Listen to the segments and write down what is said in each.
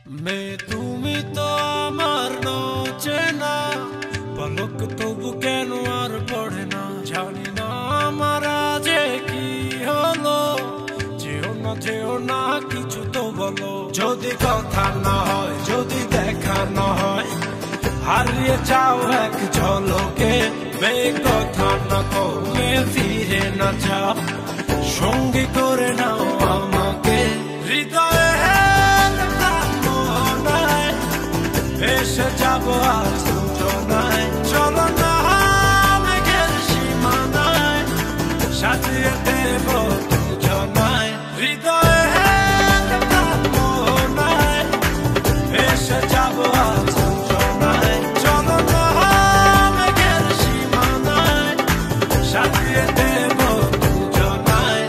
তুমি তো আমার চেনা পলক তবু কেন আর পড়ে না, জানি না আমার যে কি হলো। যেও না কিছু তো বলো, যদি কথা না হয়, যদি দেখা না হয়, হারিয়ে যাও এক ঝলকে। কথা না কমে ফিরে না যাও, সঙ্গী করে নাও আমাকে। হৃদয়ে এসে যাবো আজ দুজনায়, চলো না মেঘের সীমানায়, সাজিয়ে দেব দুজনায়। হৃদয়ে এসে যাবো আজ দুজনায়, চলো না মেঘের সীমানায়, সাজিয়ে দেব দুজনায়।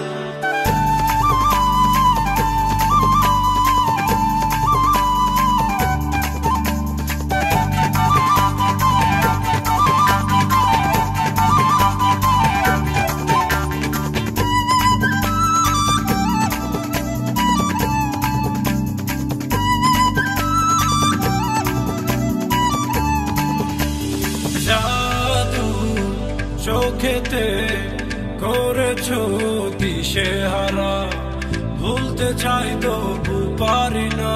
চোখেতে করেছো দিশেহারা, ভুলতে চাই তবু পারি না,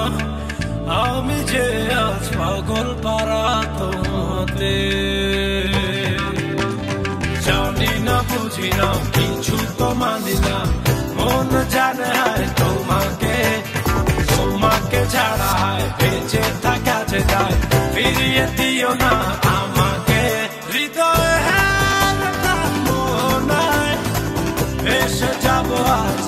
আমি যে আজ পাগল পারা তোমাতে। জানি না বুঝি না কিছু তো মানি না, মন জানে হায় তোমাকে, তোমাকে ছাড়া হায় বেঁচে থাকা যে যায়, ফিরিয়ে দিও না আমাকে। হৃদয়ে এসে যাবো আজ।